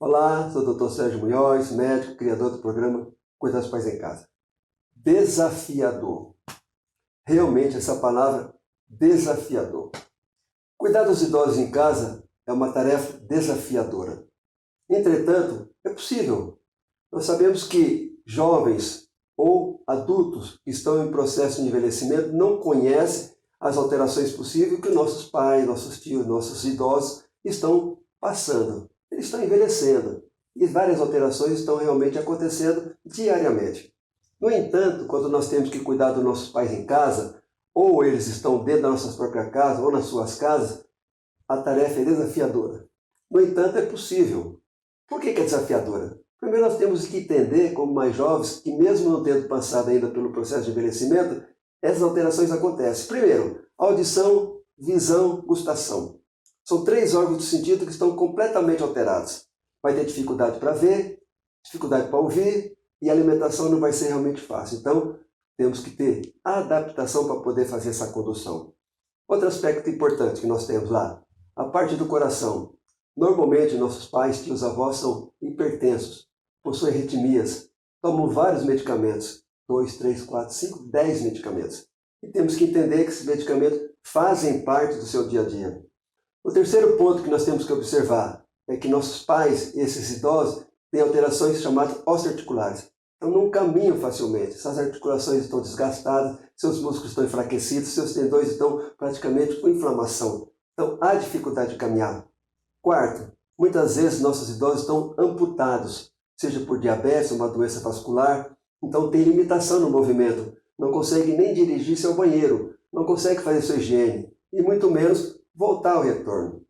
Olá, sou o Dr. Sérgio Munhoz, médico, criador do programa Cuidar dos Pais em Casa. Desafiador. Realmente essa palavra, desafiador. Cuidar dos idosos em casa é uma tarefa desafiadora. Entretanto, é possível. Nós sabemos que jovens ou adultos que estão em processo de envelhecimento não conhecem as alterações possíveis que nossos pais, nossos tios, nossos idosos estão passando. Eles estão envelhecendo e várias alterações estão realmente acontecendo diariamente. No entanto, quando nós temos que cuidar dos nossos pais em casa, ou eles estão dentro da nossa própria casa ou nas suas casas, a tarefa é desafiadora. No entanto, é possível. Por que é desafiadora? Primeiro nós temos que entender, como mais jovens, que mesmo não tendo passado ainda pelo processo de envelhecimento, essas alterações acontecem. Primeiro, audição, visão, gustação. São 3 órgãos do sentido que estão completamente alterados. Vai ter dificuldade para ver, dificuldade para ouvir e a alimentação não vai ser realmente fácil. Então, temos que ter adaptação para poder fazer essa condução. Outro aspecto importante que nós temos lá, a parte do coração. Normalmente, nossos pais, tios, avós são hipertensos, possuem arritmias, tomam vários medicamentos, 2, 3, 4, 5, 10 medicamentos. E temos que entender que esses medicamentos fazem parte do seu dia a dia. O terceiro ponto que nós temos que observar é que nossos pais, esses idosos, têm alterações chamadas osteoarticulares. Então não caminham facilmente, essas articulações estão desgastadas, seus músculos estão enfraquecidos, seus tendões estão praticamente com inflamação. Então há dificuldade de caminhar. Quarto, muitas vezes nossos idosos estão amputados, seja por diabetes, uma doença vascular, então tem limitação no movimento, não consegue nem dirigir seu banheiro, não consegue fazer sua higiene e muito menos voltar ao retorno.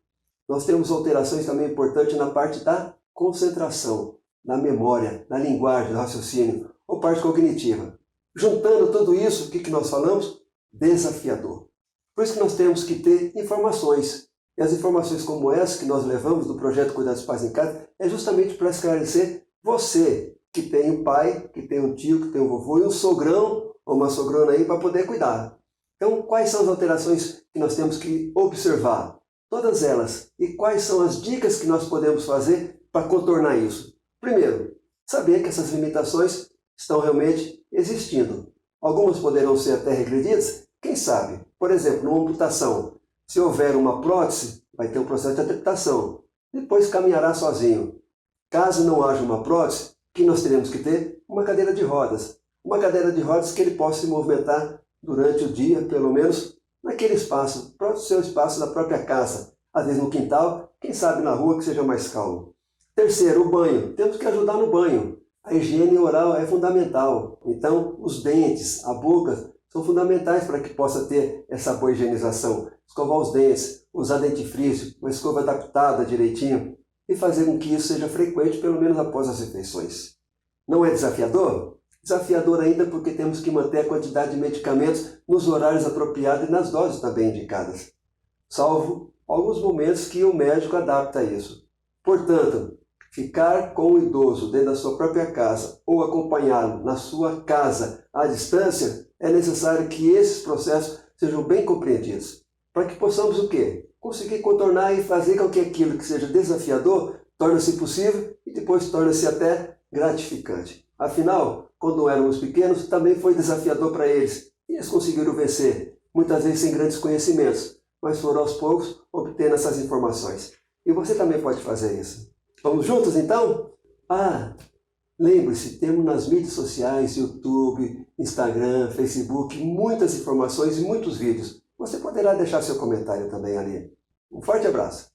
Nós temos alterações também importantes na parte da concentração, na memória, na linguagem, no raciocínio, ou parte cognitiva. Juntando tudo isso, o que nós falamos? Desafiador. Por isso que nós temos que ter informações. E as informações como essa que nós levamos do projeto Cuidar dos Pais em Casa é justamente para esclarecer você, que tem um pai, que tem um tio, que tem um vovô e um sogrão ou uma sogrona aí para poder cuidar. Então, quais são as alterações que nós temos que observar? Todas elas. E quais são as dicas que nós podemos fazer para contornar isso? Primeiro, saber que essas limitações estão realmente existindo. Algumas poderão ser até regredidas, quem sabe? Por exemplo, numa amputação, se houver uma prótese, vai ter um processo de adaptação. Depois caminhará sozinho. Caso não haja uma prótese, o que nós teremos que ter? Uma cadeira de rodas. Uma cadeira de rodas que ele possa se movimentar durante o dia, pelo menos naquele espaço, próprio seu espaço da própria casa. Às vezes no quintal, quem sabe na rua que seja mais calmo. Terceiro, o banho. Temos que ajudar no banho. A higiene oral é fundamental. Então, os dentes, a boca, são fundamentais para que possa ter essa boa higienização. Escovar os dentes, usar dentifrício, uma escova adaptada direitinho e fazer com que isso seja frequente, pelo menos após as refeições. Não é desafiador? Desafiador ainda porque temos que manter a quantidade de medicamentos nos horários apropriados e nas doses também indicadas. Salvo alguns momentos que o médico adapta isso. Portanto, ficar com o idoso dentro da sua própria casa ou acompanhá-lo na sua casa à distância, é necessário que esses processos sejam bem compreendidos. Para que possamos o quê? Conseguir contornar e fazer com que aquilo que seja desafiador torne-se possível e depois torne-se até gratificante. Afinal, quando éramos pequenos, também foi desafiador para eles. E eles conseguiram vencer, muitas vezes sem grandes conhecimentos, mas foram aos poucos obtendo essas informações. E você também pode fazer isso. Vamos juntos então? Lembre-se, temos nas mídias sociais, YouTube, Instagram, Facebook, muitas informações e muitos vídeos. Você poderá deixar seu comentário também ali. Um forte abraço!